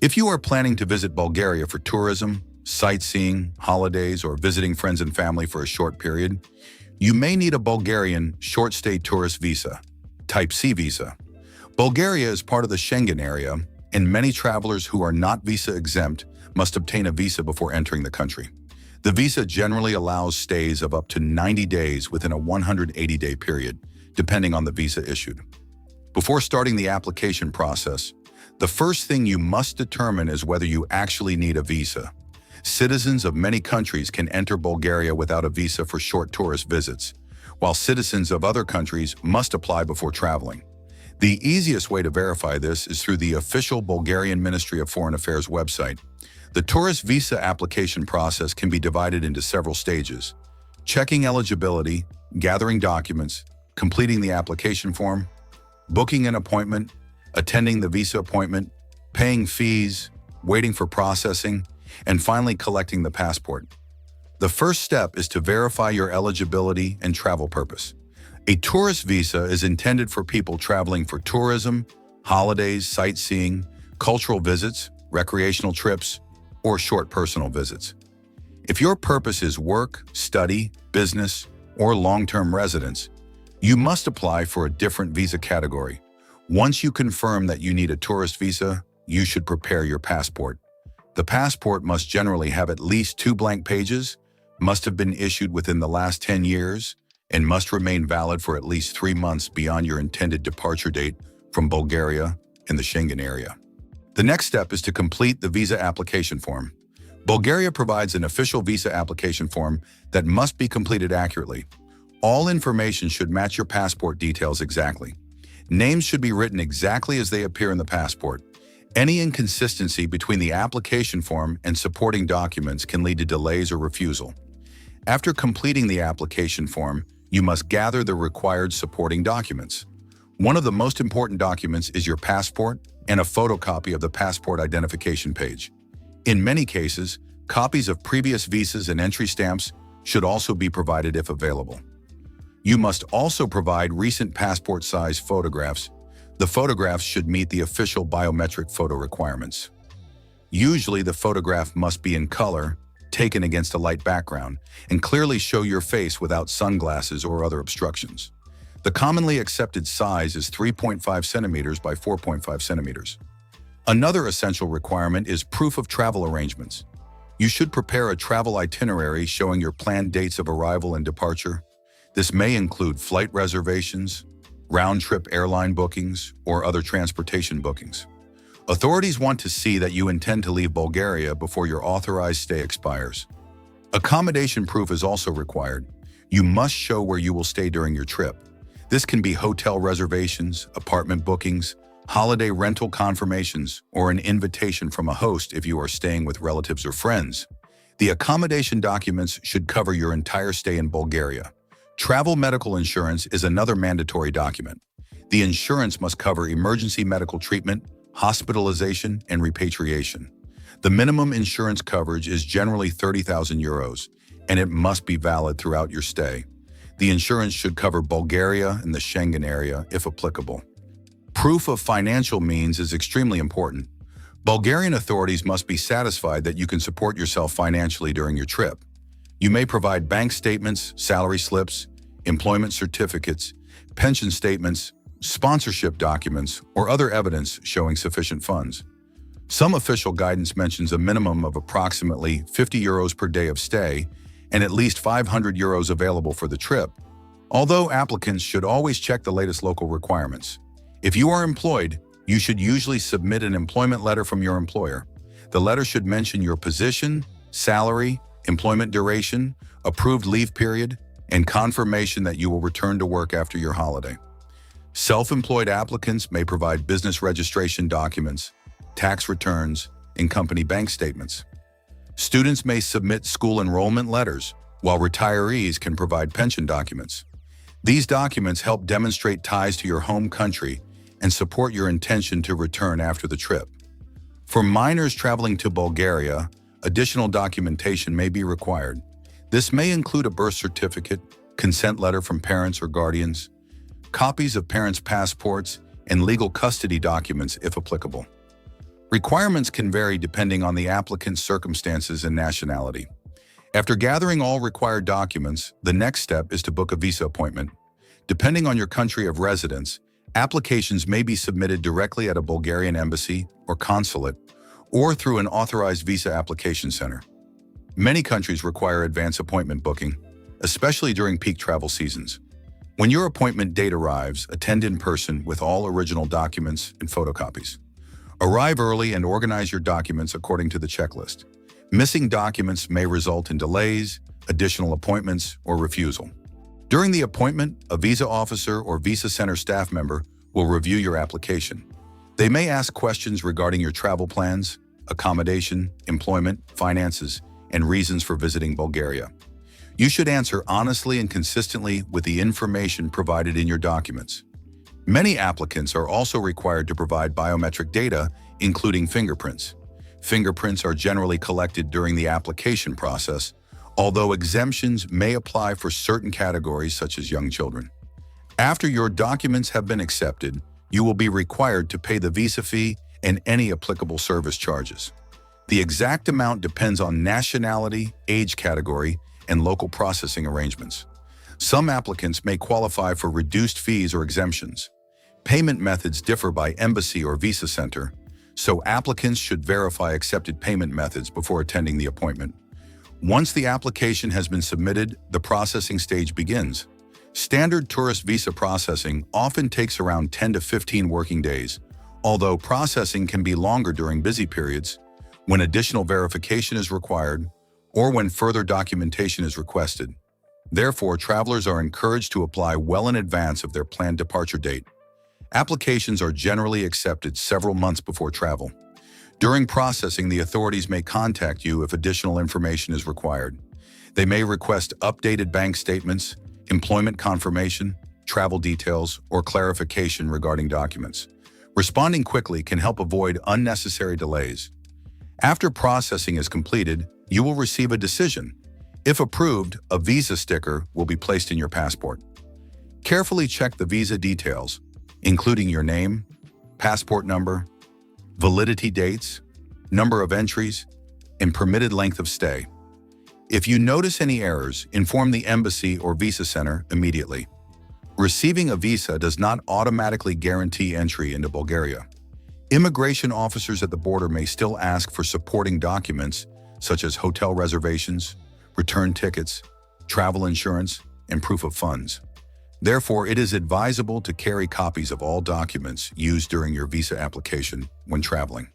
If you are planning to visit Bulgaria for tourism, sightseeing, holidays, or visiting friends and family for a short period, you may need a Bulgarian short-stay tourist visa, Type C visa. Bulgaria is part of the Schengen area, and many travelers who are not visa-exempt must obtain a visa before entering the country. The visa generally allows stays of up to 90 days within a 180-day period, depending on the visa issued. Before starting the application process, the first thing you must determine is whether you actually need a visa. Citizens of many countries can enter Bulgaria without a visa for short tourist visits, while citizens of other countries must apply before traveling. The easiest way to verify this is through the official Bulgarian Ministry of Foreign Affairs website. The tourist visa application process can be divided into several stages: checking eligibility, gathering documents, completing the application form, booking an appointment, attending the visa appointment, paying fees, waiting for processing, and finally collecting the passport. The first step is to verify your eligibility and travel purpose. A tourist visa is intended for people traveling for tourism, holidays, sightseeing, cultural visits, recreational trips, or short personal visits. If your purpose is work, study, business, or long-term residence, you must apply for a different visa category. Once you confirm that you need a tourist visa, you should prepare your passport. The passport must generally have at least 2 blank pages, must have been issued within the last 10 years, and must remain valid for at least 3 months beyond your intended departure date from Bulgaria and the Schengen area. The next step is to complete the visa application form. Bulgaria provides an official visa application form that must be completed accurately. All information should match your passport details exactly. Names should be written exactly as they appear in the passport. Any inconsistency between the application form and supporting documents can lead to delays or refusal. After completing the application form, you must gather the required supporting documents. One of the most important documents is your passport and a photocopy of the passport identification page. In many cases, copies of previous visas and entry stamps should also be provided if available. You must also provide recent passport-size photographs. The photographs should meet the official biometric photo requirements. Usually, the photograph must be in color, taken against a light background, and clearly show your face without sunglasses or other obstructions. The commonly accepted size is 3.5 centimeters by 4.5 centimeters. Another essential requirement is proof of travel arrangements. You should prepare a travel itinerary showing your planned dates of arrival and departure. This may include flight reservations, round-trip airline bookings, or other transportation bookings. Authorities want to see that you intend to leave Bulgaria before your authorized stay expires. Accommodation proof is also required. You must show where you will stay during your trip. This can be hotel reservations, apartment bookings, holiday rental confirmations, or an invitation from a host if you are staying with relatives or friends. The accommodation documents should cover your entire stay in Bulgaria. Travel medical insurance is another mandatory document. The insurance must cover emergency medical treatment, hospitalization, and repatriation. The minimum insurance coverage is generally €30,000, and it must be valid throughout your stay. The insurance should cover Bulgaria and the Schengen area, if applicable. Proof of financial means is extremely important. Bulgarian authorities must be satisfied that you can support yourself financially during your trip. You may provide bank statements, salary slips, employment certificates, pension statements, sponsorship documents, or other evidence showing sufficient funds. Some official guidance mentions a minimum of approximately €50 per day of stay and at least €500 available for the trip, although applicants should always check the latest local requirements. If you are employed, you should usually submit an employment letter from your employer. The letter should mention your position, salary, employment duration, approved leave period, and confirmation that you will return to work after your holiday. Self-employed applicants may provide business registration documents, tax returns, and company bank statements. Students may submit school enrollment letters, while retirees can provide pension documents. These documents help demonstrate ties to your home country and support your intention to return after the trip. For minors traveling to Bulgaria, additional documentation may be required. This may include a birth certificate, consent letter from parents or guardians, copies of parents' passports, and legal custody documents if applicable. Requirements can vary depending on the applicant's circumstances and nationality. After gathering all required documents, the next step is to book a visa appointment. Depending on your country of residence, applications may be submitted directly at a Bulgarian embassy or consulate, or through an authorized visa application center. Many countries require advance appointment booking, especially during peak travel seasons. When your appointment date arrives, attend in person with all original documents and photocopies. Arrive early and organize your documents according to the checklist. Missing documents may result in delays, additional appointments, or refusal. During the appointment, a visa officer or visa center staff member will review your application. They may ask questions regarding your travel plans, accommodation, employment, finances, and reasons for visiting Bulgaria. You should answer honestly and consistently with the information provided in your documents. Many applicants are also required to provide biometric data, including fingerprints. Fingerprints are generally collected during the application process, although exemptions may apply for certain categories such as young children. After your documents have been accepted, you will be required to pay the visa fee and any applicable service charges. The exact amount depends on nationality, age category, and local processing arrangements. Some applicants may qualify for reduced fees or exemptions. Payment methods differ by embassy or visa center, so applicants should verify accepted payment methods before attending the appointment. Once the application has been submitted, the processing stage begins. Standard tourist visa processing often takes around 10 to 15 working days, although processing can be longer during busy periods, when additional verification is required, or when further documentation is requested. Therefore, travelers are encouraged to apply well in advance of their planned departure date. Applications are generally accepted several months before travel. During processing, the authorities may contact you if additional information is required. They may request updated bank statements, employment confirmation, travel details, or clarification regarding documents. Responding quickly can help avoid unnecessary delays. After processing is completed, you will receive a decision. If approved, a visa sticker will be placed in your passport. Carefully check the visa details, including your name, passport number, validity dates, number of entries, and permitted length of stay. If you notice any errors, inform the embassy or visa center immediately. Receiving a visa does not automatically guarantee entry into Bulgaria. Immigration officers at the border may still ask for supporting documents such as hotel reservations, return tickets, travel insurance, and proof of funds. Therefore, it is advisable to carry copies of all documents used during your visa application when traveling.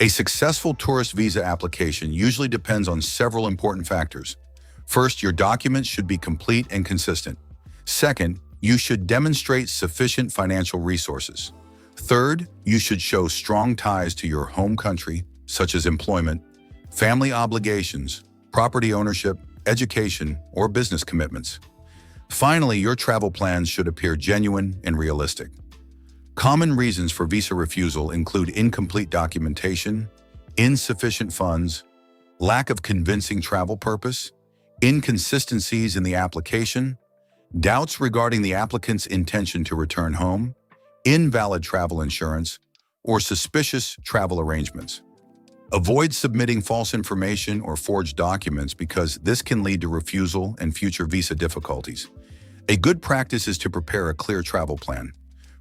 A successful tourist visa application usually depends on several important factors. First, your documents should be complete and consistent. Second, you should demonstrate sufficient financial resources. Third, you should show strong ties to your home country, such as employment, family obligations, property ownership, education, or business commitments. Finally, your travel plans should appear genuine and realistic. Common reasons for visa refusal include incomplete documentation, insufficient funds, lack of convincing travel purpose, inconsistencies in the application, doubts regarding the applicant's intention to return home, invalid travel insurance, or suspicious travel arrangements. Avoid submitting false information or forged documents because this can lead to refusal and future visa difficulties. A good practice is to prepare a clear travel plan.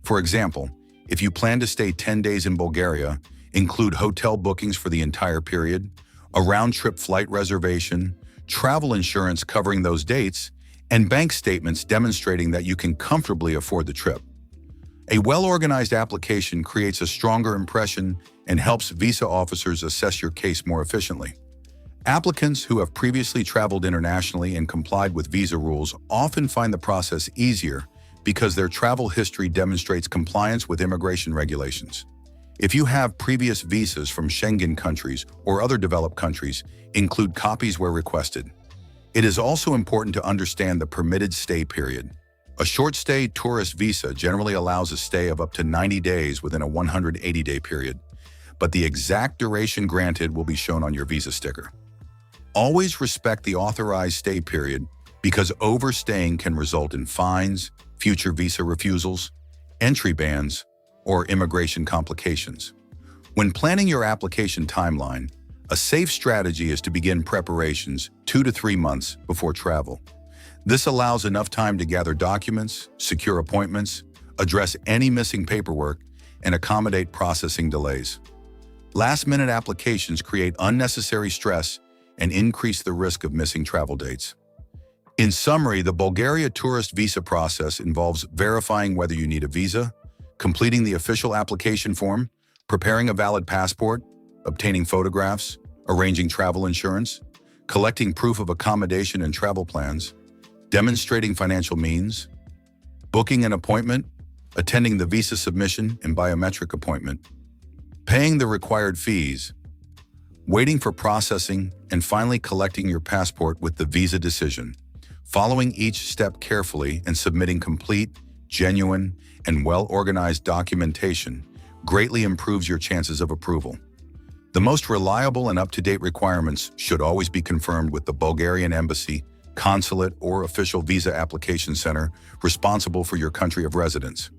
For example, if you plan to stay 10 days in Bulgaria, include hotel bookings for the entire period, a round-trip flight reservation, travel insurance covering those dates, and bank statements demonstrating that you can comfortably afford the trip. A well-organized application creates a stronger impression and helps visa officers assess your case more efficiently. Applicants who have previously traveled internationally and complied with visa rules often find the process easier because their travel history demonstrates compliance with immigration regulations. If you have previous visas from Schengen countries or other developed countries, include copies where requested. It is also important to understand the permitted stay period. A short-stay tourist visa generally allows a stay of up to 90 days within a 180-day period, but the exact duration granted will be shown on your visa sticker. Always respect the authorized stay period because overstaying can result in fines, future visa refusals, entry bans, or immigration complications. When planning your application timeline, a safe strategy is to begin preparations 2 to 3 months before travel. This allows enough time to gather documents, secure appointments, address any missing paperwork, and accommodate processing delays. Last-minute applications create unnecessary stress and increase the risk of missing travel dates. In summary, the Bulgaria Tourist Visa process involves verifying whether you need a visa, completing the official application form, preparing a valid passport, obtaining photographs, arranging travel insurance, collecting proof of accommodation and travel plans, demonstrating financial means, booking an appointment, attending the visa submission and biometric appointment, paying the required fees, waiting for processing, and finally collecting your passport with the visa decision. Following each step carefully and submitting complete, genuine, and well-organized documentation greatly improves your chances of approval. The most reliable and up-to-date requirements should always be confirmed with the Bulgarian embassy, consulate, or official visa application center responsible for your country of residence.